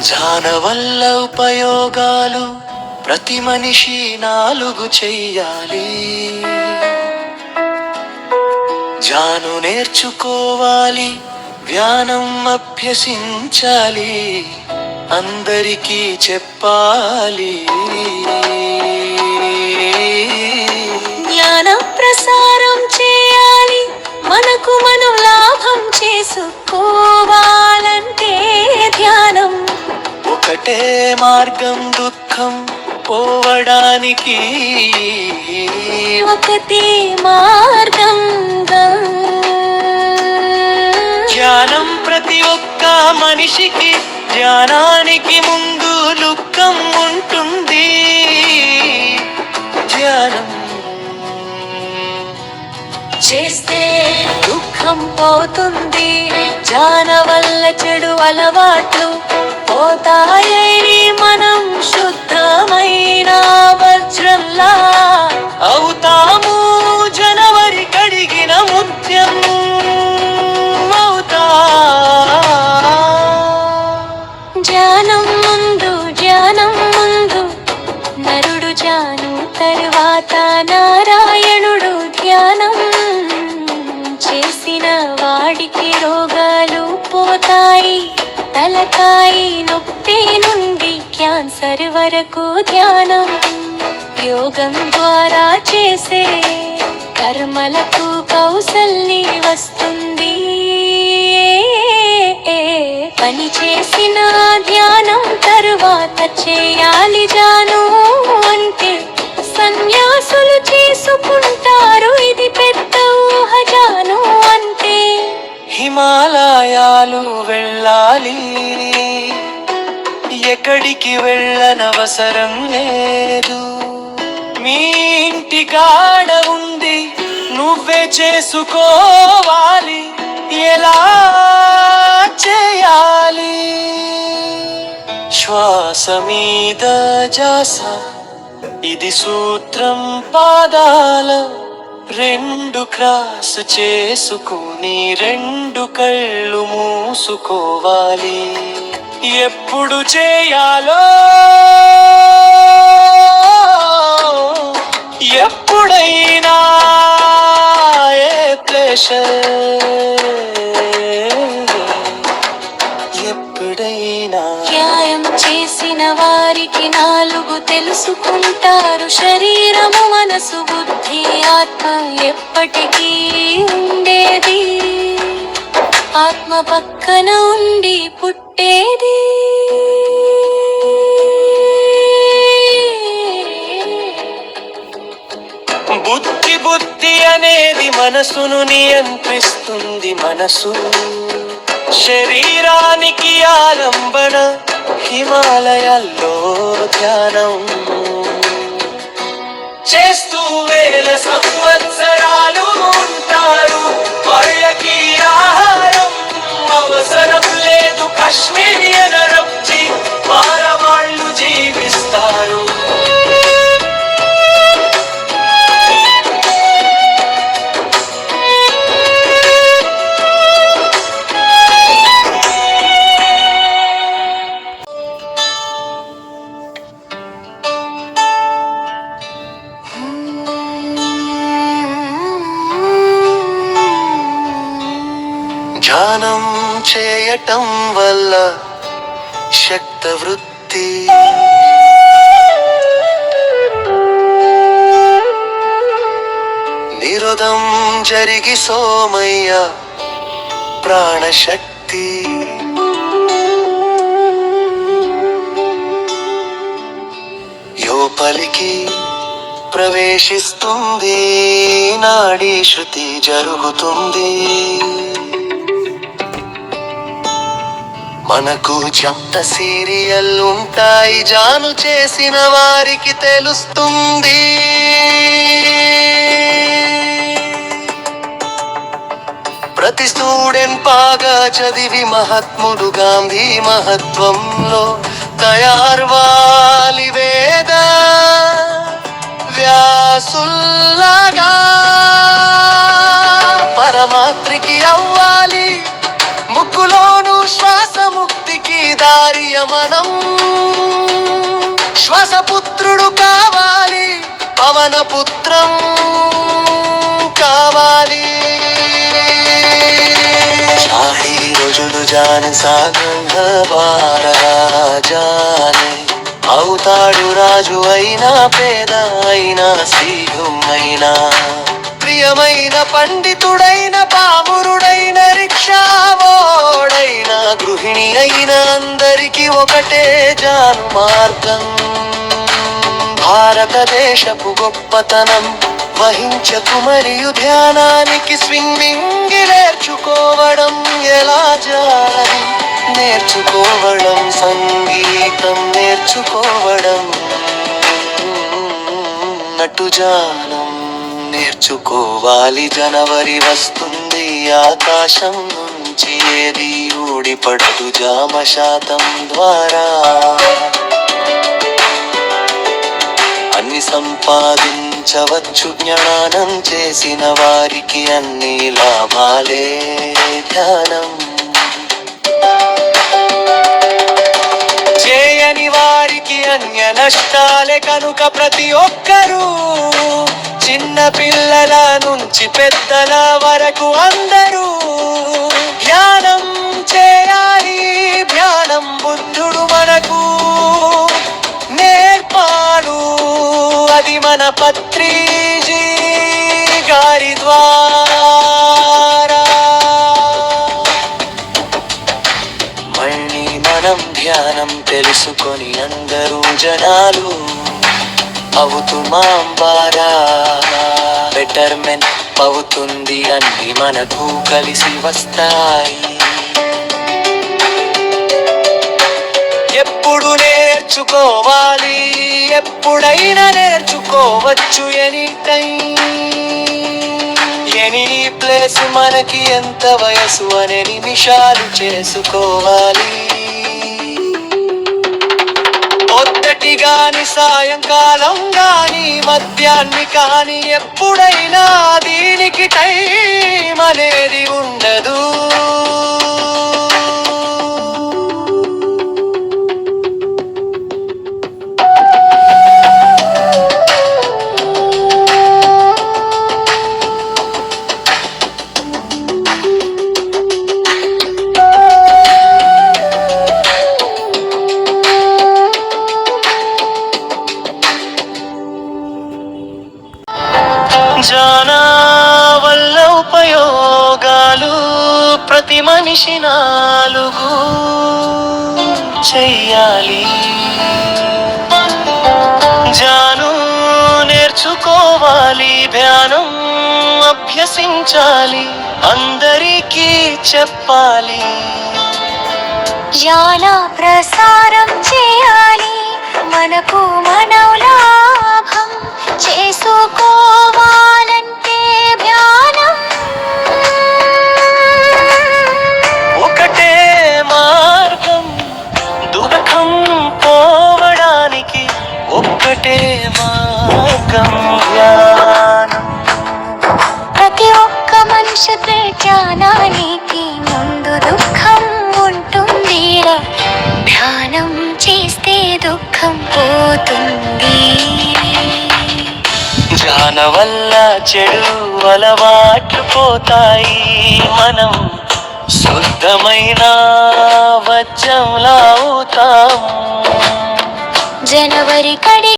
ధ్యాన వల్ల ఉపయోగాలు ప్రతి మనిషి 4 చెయ్యాలి. ధ్యానం నేర్చుకోవాలి, ధ్యానం అభ్యసించాలి, అందరికీ చెప్పాలి. జ్ఞాన ప్రసారం చేయాలి, మనకు మనం లాభం చేసుకోవాలంటే ధ్యానం ఒకటే మార్గం దుఃఖం పోవడానికి, ఒకటే మార్గం ధ్యానం ప్రతి ఒక్క మనిషికి ధ్యానానికి ముందు దుఃఖం ఉంటుంది. ధ్యానం చేస్తే దుఃఖం పోతుంది, ధ్యాన వల్ల చెడు అలవాట్లు పోతాయని మనం శుద్ధమైన వజ్రంలా అవుతాము. జనవరి కడిగిన ముత్యం అవుతా. ధ్యానం ముందు నరుడు జాను తరువాత నారాయణుడు. ధ్యానం చేసిన వాడికి రోగాలు పోతాయి, తలకాయి నొప్పి నుండి క్యాన్సర్ వరకు. ధ్యానం యోగం ద్వారా చేసే కర్మలకు కౌశల్ని వస్తుంది. పని చేసిన ధ్యానం తరువాత చేయాలి జాను అంటే సన్యాసులు చేసుకుంటారు, ఇది పెద్ద ఊహ జాను అంటే. హిమాలయాలు వెళ్ళాలి, ఎక్కడికి వెళ్ళనవసరం లేదు. మీ ఇంటి కాడ ఉంది, నువ్వే చేసుకోవాలి. ఎలా చేయాలి? శ్వాస మీద జాస, ఇది సూత్రం. పాదాల 2 క్రాస్ చేసుకుని 2 కళ్ళు మూసుకోవాలి. ఎప్పుడు చేయాలో ఎప్పుడైనా ఏ ఎప్పుడైనా. న్యాయం చేసిన వారికి 4 తెలుసుకుంటారు, శరీరము మనసు బుద్ధి ఆత్మ ఎప్పటికీ ఉండేది. ఆత్మ పక్కన ఉండి పుట్టేది. బుద్ధి అనేది మనసును నియంత్రిస్తుంది. మనసు శరీరానికి ఆలంబన. హిమాలయాల్లో ధ్యానం చేస్తూ 1000 సంవత్సరాలు ఉంటారు. వాళ్ళకి ఆహారం అవసరం లేదు. కాశ్మీరియన్ రబ్జీ మారవాళ్ళు జీవిస్తారు. ధ్యానం చేయటం వల్ల శక్త వృద్ధి, నిరోధం జరిగి సోమయ్య ప్రాణశక్తి. లోపలికి ప్రవేశిస్తుంది, నాడీ శృతి జరుగుతుంది. మనకు చెత్త సీరియల్ ఉంటాయి, జాను చేసిన వారికి తెలుస్తుంది. ప్రతి స్టూడెంట్ బాగా చదివి మహాత్ముడు గాంధీ మహత్వంలో తయార్వాలి. వేద వ్యాసుల్లాగా పరమాత్రికి అవ్వాలి. ముక్కులోను శ్వాస ముక్తికి దారి సంయమనం శ్వాసపుత్రుడు కావాలి, పవనపుత్రం కావాలి. शाही रुजुल जान सागंध जाने అవుతాడు రాజు అయినా పేద అయినా శ్రీహుమైనా ప్రియమైన పండితుడైన పామురుడైన రిక్షావోడైన గృహిణి అయిన అందరికీ ఒకటే జాను మార్గం. భారతదేశపు గొప్పతనం వహించకు మరియు ధ్యానానికి స్విమ్మింగ్ నేర్చుకోవడం ఎలా జాలని నేర్చుకోవడం, సంగీతం నేర్చుకోవడం, నటుజానం నేర్చుకోవాలి. జనవరి వస్తుంది, ఆకాశం నుంచి ఏది ఊడిపడదు జామశాతం ద్వారా. అన్ని సంపాదించవచ్చు జ్ఞానం చేసిన వారికి, అన్ని లాభాలే ధ్యానం. చేయని వారికి అన్య నష్టాలే కనుక ప్రతి ఒక్కరూ చిన్న పిల్లల నుంచి పెద్దల వరకు అందరూ ధ్యానం చేయాలి. ధ్యానం బుద్ధుడు మనకు నేర్పాడు, అది మన పత్రిజీ గారి ద్వారా. మళ్ళీ మనం ధ్యానం తెలుసుకొని అందరూ జనాలు అవుతుమాంబారా. బెటర్మెంట్ అవుతుంది, అన్ని మనకు కలిసి వస్తాయి. ఎప్పుడు నేర్చుకోవాలి, ఎప్పుడైనా నేర్చుకోవచ్చు. ఎనీ టైం ఎనీ ప్లేస్, మనకి ఎంత వయసు అనే నిమిషాలు చేసుకోవాలి. పొద్దటి గాని సాయంకాలం గాని మధ్యాహ్ని కాని ఎప్పుడైనా దీనికి టైం అనేది ఉండదు. జానా వల్ల ఉపయోగాలు ప్రతి మనిషి 4 చెయ్యాలి. జాను నేర్చుకోవాలి, ధ్యానం అభ్యసించాలి, అందరికీ చెప్పాలి. జ్ఞాన ప్రసారం చేయాలి, మనకు మనోలాభం చేసుకోవాలంటే ధ్యానం ఒకటే మార్గం. దుఃఖం పోవడానికి ఒక్కటే మార్గం ధ్యానం. ప్రతి ఒక్క మనిషికి ధ్యానానికి ముందు దుఃఖం ఉంటుంది, ధ్యానం చేస్తే దుఃఖం పోతుంది. ధ్యాన వల్ల చెడు అలవాట్లు పోతాయి, మనం శుద్ధమైన వజ్రంలా అవుతాం. జనవరి